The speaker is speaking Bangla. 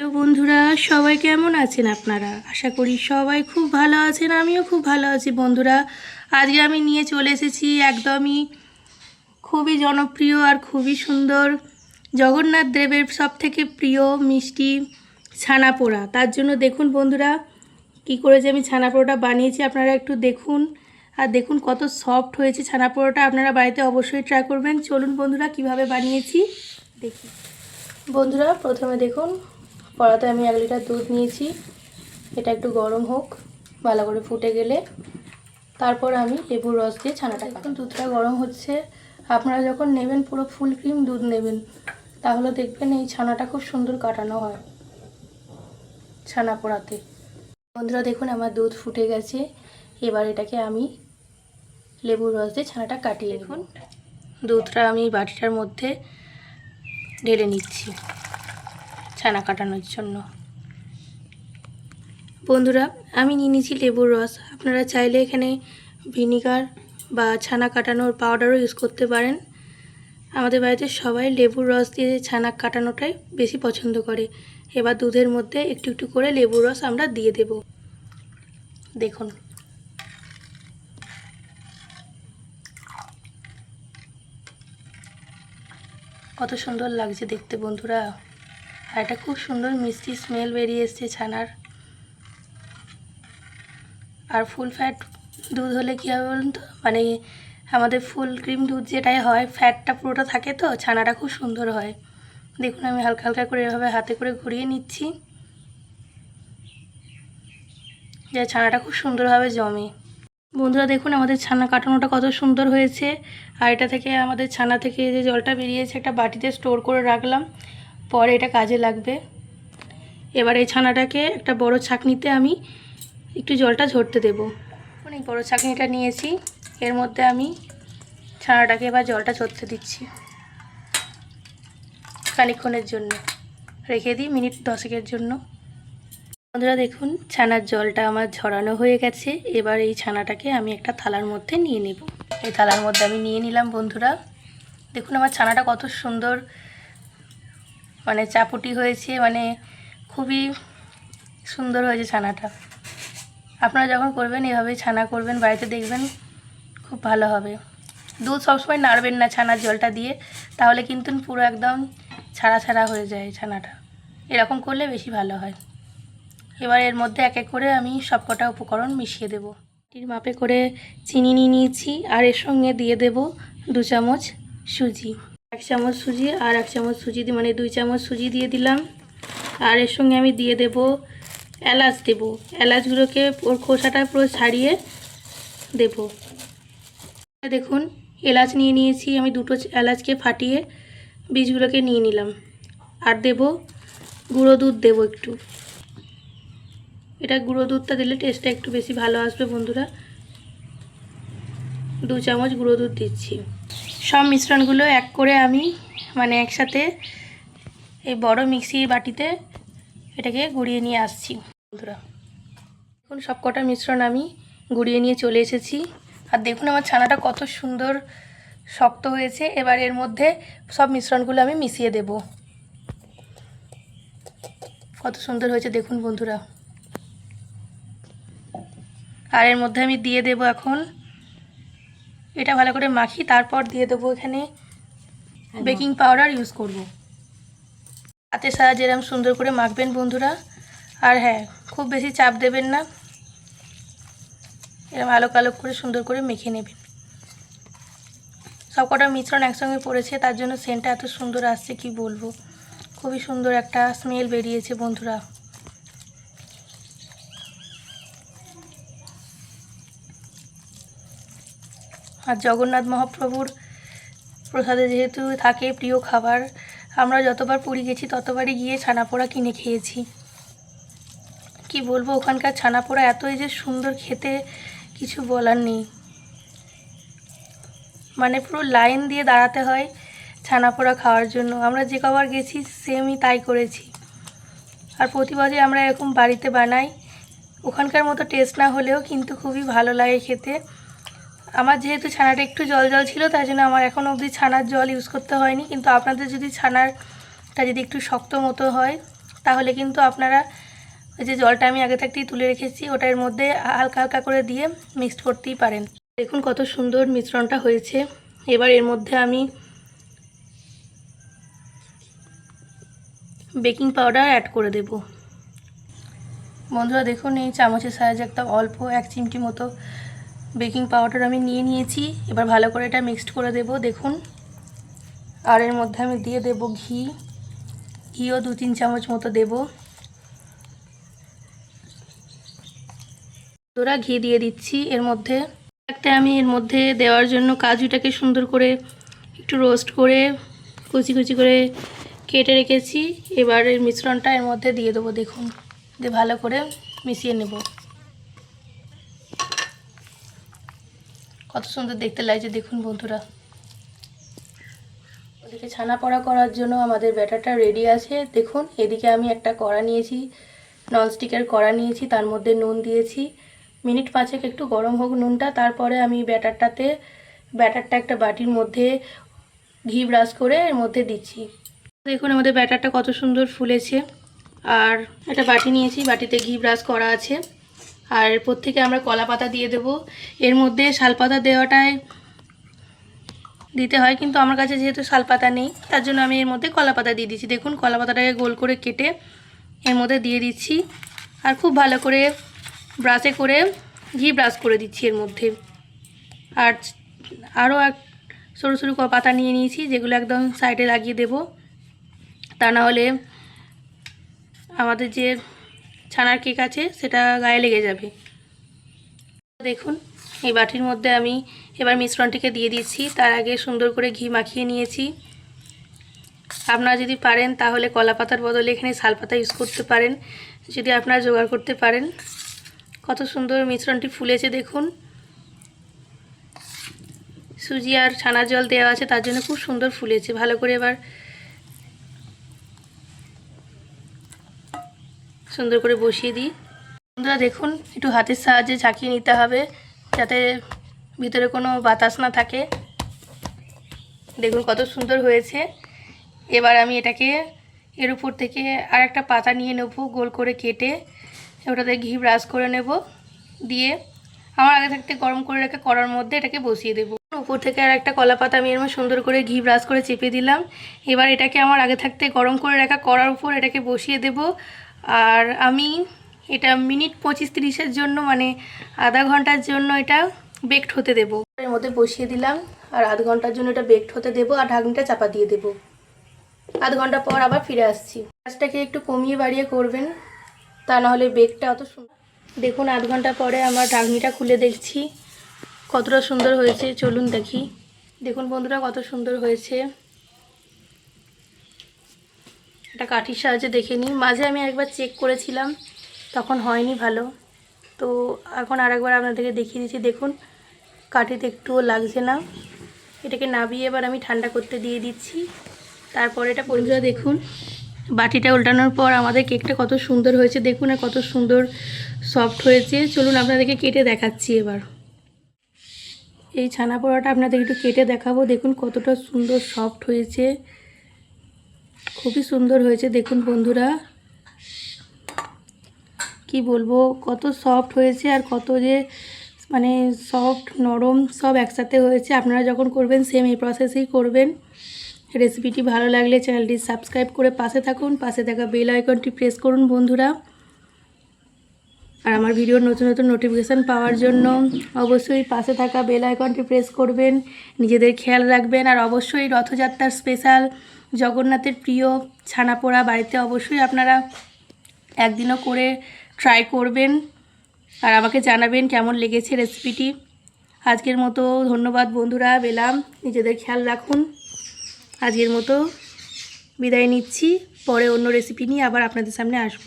হ্যালো বন্ধুরা, সবাই কেমন আছেন আপনারা? আশা করি সবাই খুব ভালো আছেন। আমিও খুব ভালো আছি বন্ধুরা। আজকে আমি নিয়ে চলে এসেছি একদমই খুবই জনপ্রিয় আর খুবই সুন্দর জগন্নাথ দেবের সবথেকে প্রিয় মিষ্টি ছানা পোড়া। তার জন্য দেখুন বন্ধুরা কি করে যে আমি ছানা পোড়াটা বানিয়েছি, আপনারা একটু দেখুন। আর দেখুন কত সফট হয়েছে ছানা পোড়াটা। আপনারা বাড়িতে অবশ্যই ট্রাই করবেন। চলুন বন্ধুরা কিভাবে বানিয়েছি দেখি। বন্ধুরা প্রথমে দেখুন কড়াতে আমি 1 লিটার দুধ নিয়েছি। এটা একটু গরম হোক, ভালো করে ফুটে গেলে তারপর আমি লেবুর রস দিয়ে ছানাটা এখন দুধটা গরম হচ্ছে। আপনারা যখন নেবেন পুরো ফুল ক্রিম দুধ নেবেন, তাহলে দেখবেন এই ছানাটা খুব সুন্দর কাটানো হয় ছানা পোড়াতে। বন্ধুরা দেখুন আমার দুধ ফুটে গেছে। এবার এটাকে আমি লেবুর রস দিয়ে ছানাটা কাটিয়ে দেখুন দুধটা আমি বাটিটার মধ্যে ঢেলে নিচ্ছি ছানা কাটানোর জন্য। বন্ধুরা আমি নিয়ে নিয়েছি লেবুর রস। আপনারা চাইলে এখানে ভিনিগার বা ছানা কাটানোর পাউডারও ইউজ করতে পারেন। আমাদের বাড়িতে সবাই লেবুর রস দিয়ে ছানা কাটানোটাই বেশি পছন্দ করে। এবার দুধের মধ্যে একটু একটু করে লেবুর রস আমরা দিয়ে দেব। দেখুন কত সুন্দর লাগছে দেখতে বন্ধুরা। আর এটা খুব সুন্দর মিষ্টি স্মেল বেরিয়ে এসছে ছানার। আর ফুল ফ্যাট দুধ হলে কী হবে বলুন তো, মানে আমাদের ফুল ক্রিম দুধ যেটাই হয় ফ্যাটটা পুরোটা থাকে, তো ছানাটা খুব সুন্দর হয়। দেখুন আমি হালকা হালকা করে এভাবে হাতে করে ঘুরিয়ে নিচ্ছি, যে ছানাটা খুব সুন্দরভাবে জমে। বন্ধুরা দেখুন আমাদের ছানা কাটানোটা কত সুন্দর হয়েছে। আর এটা থেকে আমাদের ছানা থেকে যে জলটা বেরিয়েছে একটা বাটিতে স্টোর করে রাখলাম, পরে এটা কাজে লাগবে। এবার এই ছানাটাকে একটা বড় ছাঁকনিতে আমি একটু জলটা ঝরতে দেবো। এই বড় ছাঁকনিটা নিয়েছি, এর মধ্যে আমি ছানাটাকে এবার জলটা ঝরতে দিচ্ছি খানিকক্ষণের জন্য, রেখে দিই মিনিট 10-এর জন্য। বন্ধুরা দেখুন ছানার জলটা আমার ঝরানো হয়ে গেছে। এবার এই ছানাটাকে আমি একটা থালার মধ্যে নিয়ে নেব। এই থালার মধ্যে আমি নিয়ে নিলাম বন্ধুরা। দেখুন আমার ছানাটা কত সুন্দর মানে চাপুটি হয়েছে, মানে খুবই সুন্দর হয়েছে ছানাটা। আপনারা যখন করবেন এভাবেই ছানা করবেন বাড়িতে, দেখবেন খুব ভালো হবে। দুধ সবসময় নাড়বেন না ছানার জলটা দিয়ে, তাহলে কিন্তু পুরো একদম ছাড়া ছাড়া হয়ে যায় ছানাটা। এরকম করলে বেশি ভালো হয়। এবার এর মধ্যে এক এক করে আমি সবকটা উপকরণ মিশিয়ে দেব। এর মাপে করে চিনি নিয়ে নিয়েছি, আর এর সঙ্গে দিয়ে দেব 2 চামচ সুজি। 1 চামচ সুজি আর 1 চামচ সুজি দিয়ে মানে 2 চামচ সুজি দিয়ে দিলাম। আর এর সঙ্গে আমি দিয়ে দেব এলাচ দেব। এলাচগুলোকে ওর খোসাটা পুরো ছাড়িয়ে দেব। দেখুন এলাচ নিয়ে নিয়েছি আমি, 2টো এলাচকে ফাটিয়ে বীজগুলোকে নিয়ে নিলাম। আর দেব গুঁড়ো দুধ দেব একটু। এটা গুঁড়ো দুধটা দিলে টেস্টটা একটু বেশি ভালো আসবে বন্ধুরা। 2 চামচ গুঁড়ো দুধ দিচ্ছি। সব মিশ্রণগুলো এক করে আমি মানে একসাথে এই বড় মিক্সির বাটিতে এটাকে গুঁড়িয়ে নিয়ে আসছি বন্ধুরা। দেখুন সব কটা মিশ্রণ আমি গুঁড়িয়ে নিয়ে চলে এসেছি। আর দেখুন আমার ছানাটা কত সুন্দর শক্ত হয়েছে। এবার এর মধ্যে সব মিশ্রণগুলো আমি মিশিয়ে দেব। কত সুন্দর হয়েছে দেখুন বন্ধুরা। আর এর মধ্যে আমি দিয়ে দেব এখন, এটা ভালো করে মাখি, তারপর দিয়ে দেবো এখানে বেকিং পাউডার ইউজ করব। হাতের সাহায্যে এরকম সুন্দর করে মাখবেন বন্ধুরা। আর হ্যাঁ, খুব বেশি চাপ দেবেন না, এরকম আলো কালো করে সুন্দর করে মেখে নেবেন। সব কটা মিশ্রণ একসঙ্গে পড়েছে, তার জন্য সেন্টটা এত সুন্দর আসছে কি বলবো। খুবই সুন্দর একটা স্মেল বেরিয়েছে বন্ধুরা। আর জগন্নাথ মহাপ্রভুর প্রসাদে যেহেতু থাকে প্রিয় খাবার, আমরা যতবার পুরী গেছি ততবারই গিয়ে ছানা পোড়া কিনে খেয়েছি। কি বলবো, ওখানকার ছানা পোড়া এতই যে সুন্দর খেতে, কিছু বলার নেই। মানে পুরো লাইন দিয়ে দাঁড়াতে হয় ছানা পোড়া খাওয়ার জন্য। আমরা যে কবার গেছি সেমই তাই করেছি। আর প্রতিবারই আমরা এরকম বাড়িতে বানাই। ওখানকার মতো টেস্ট না হলেও কিন্তু খুবই ভালো লাগে খেতে। আমার যেহেতু ছানাটা একটু জল জল ছিল, তাই জন্য আমার এখন অবধি ছানার জল ইউজ করতে হয়নি। কিন্তু আপনাদের যদি ছানারটা যদি একটু শক্ত মতো হয়, তাহলে কিন্তু আপনারা ওই যে জলটা আমি আগে থাকতেই তুলে রেখেছি ওটার মধ্যে হালকা হালকা করে দিয়ে মিক্সড করতেই পারেন। দেখুন কত সুন্দর মিশ্রণটা হয়েছে। এবার এর মধ্যে আমি বেকিং পাউডার অ্যাড করে দেব। বন্ধুরা দেখুন এই চামচের সাহায্যে একদম অল্প 1 চিমটি মতো বেকিং পাউডার আমি নিয়ে নিয়েছি। এবার ভালো করে এটা মিক্সড করে দেব। দেখুন, আর এর মধ্যে আমি দিয়ে দেব ঘিও 2-3 চামচ মতো দেব। তোরা ঘি দিয়ে দিচ্ছি এর মধ্যে। আমি এর মধ্যে দেওয়ার জন্য কাজুটাকে সুন্দর করে একটু রোস্ট করে কুচি কুচি করে কেটে রেখেছি। এবার এর মিশ্রণটা এর মধ্যে দিয়ে দেবো। দেখুন, দিয়ে ভালো করে মিশিয়ে নেব। কত সুন্দর দেখতে লাগছে দেখুন বন্ধুরা। ওদিকে ছানা পোড়া করার জন্য আমাদের ব্যাটারটা রেডি আছে। দেখুন এদিকে আমি একটা কড়া নিয়েছি, ননস্টিকের কড়া নিয়েছি, তার মধ্যে নুন দিয়েছি। মিনিট 5 একটু গরম হোক নুনটা, তারপরে আমি ব্যাটারটা একটা বাটির মধ্যে ঘি ব্রাশ করে এর মধ্যে দিচ্ছি। দেখুন আমাদের ব্যাটারটা কত সুন্দর ফুলেছে। আর একটা বাটি নিয়েছি, বাটিতে ঘি ব্রাশ করা আছে। আর এরপর থেকে আমরা কলা পাতা দিয়ে দেব। এর মধ্যে শালপাতা দেওয়াটাই দিতে হয়, কিন্তু আমার কাছে যেহেতু শালপাতা নেই তার জন্য আমি এর মধ্যে কলা পাতা দিয়ে দিচ্ছি। দেখুন কলা পাতাটাকে গোল করে কেটে এর মধ্যে দিয়ে দিচ্ছি। আর খুব ভালো করে ব্রাশে করে ঘি ব্রাশ করে দিচ্ছি এর মধ্যে। আর আরও সরু সরু পাতা নিয়ে নিয়েছি, যেগুলো একদম সাইডে লাগিয়ে দেব, তা না হলে আমাদের যে ছানার কেক আছে সেটা গায়ে লেগে যাবে। দেখুন এই বাটির মধ্যে আমি এবার মিশ্রণটিকে দিয়ে দিচ্ছি। তার আগে সুন্দর করে ঘি মাখিয়ে নিয়েছি। আপনারা যদি পারেন তাহলে কলা পাতার বদলে এখানে শালপাতা ইউজ করতে পারেন, যদি আপনারা জোগাড় করতে পারেন। কত সুন্দর মিশ্রণটি ফুলেছে দেখুন। সুজি আর ছানার জল দেওয়া আছে তার জন্য খুব সুন্দর ফুলেছে। ভালো করে এবার সুন্দর করে বসিয়ে দিই। বন্ধুরা দেখুন একটু হাতের সাহায্যে ঝাঁকিয়ে নিতে হবে যাতে ভিতরে কোনো বাতাস না থাকে। দেখুন কত সুন্দর হয়েছে। এবার আমি এটাকে এর উপর থেকে আর একটা পাতা নিয়ে নেব, গোল করে কেটে ওটাতে ঘি ব্রাশ করে নেব। দিয়ে আমার আগে থাকতে গরম করে রাখা কড়ার মধ্যে এটাকে বসিয়ে দেব। উপর থেকে আর একটা কলা পাতা আমি এর মধ্যে সুন্দর করে ঘি ব্রাশ করে চেপে দিলাম। এবার এটাকে আমার আগে থাকতে গরম করে রাখা কড়ার উপর এটাকে বসিয়ে দেব। আর আমি এটা মিনিট 25-30 জন্য, মানে আধা ঘন্টার জন্য এটা বেকড হতে দেব। এর মধ্যে বসিয়ে দিলাম আর আধ ঘন্টার জন্য এটা বেকড হতে দেব। আর ঢাকনিটা চাপা দিয়ে দেব। আধ ঘন্টা পর আবার ফিরে আসছি। গ্যাসটাকে একটু কমিয়ে বাড়িয়ে করবেন, তা নাহলে বেকটা অত সুন্দর। দেখুন আধ ঘন্টা পরে আমার ঢাকনিটা খুলে দেখছি কতটা সুন্দর হয়েছে। চলুন দেখি। দেখুন বন্ধুরা কত সুন্দর হয়েছে। এটা কাঠির সাহায্যে দেখে নিই। মাঝে আমি একবার চেক করেছিলাম তখন হয়নি ভালো, তো এখন আরেকবার আপনাদেরকে দেখিয়ে দিচ্ছি। দেখুন কাঠিতে একটুও লাগছে না। এটাকে নাবিয়ে এবার আমি ঠান্ডা করতে দিয়ে দিচ্ছি। তারপরে এটা বন্ধুরা দেখুন বাটিটা উল্টানোর পর আমাদের কেকটা কত সুন্দর হয়েছে। দেখুন আর কত সুন্দর সফট হয়েছে। চলুন আপনাদেরকে কেটে দেখাচ্ছি এবার। এই ছানা পোড়াটা আপনাদের একটু কেটে দেখাবো। দেখুন কতটা সুন্দর সফট হয়েছে, খুবই সুন্দর হয়েছে। দেখুন বন্ধুরা কি বলবো, কত সফট হয়েছে আর কত যে মানে সফট নরম সব একসাথে হয়েছে। আপনারা যখন করবেন সেম এই প্রসেসেই করবেন। রেসিপিটি ভালো লাগলে চ্যানেলটি সাবস্ক্রাইব করে পাশে থাকুন। পাশে থাকা বেল আইকনটি প্রেস করুন বন্ধুরা। আর আমার ভিডিওর নতুন নতুন নোটিফিকেশান পাওয়ার জন্য অবশ্যই পাশে থাকা বেল আইকনটি প্রেস করবেন। নিজেদের খেয়াল রাখবেন। আর অবশ্যই রথযাত্রার স্পেশাল জগন্নাথের প্রিয় ছানা পোড়া বাড়িতে অবশ্যই আপনারা একদিনও করে ট্রাই করবেন আর আমাকে জানাবেন কেমন লেগেছে রেসিপিটি। আজকের মতো ধন্যবাদ বন্ধুরা, বেলাম। নিজেদের খেয়াল রাখুন। আজকের মতো বিদায় নিচ্ছি। পরে অন্য রেসিপি নিয়ে আবার আপনাদের সামনে আসবো।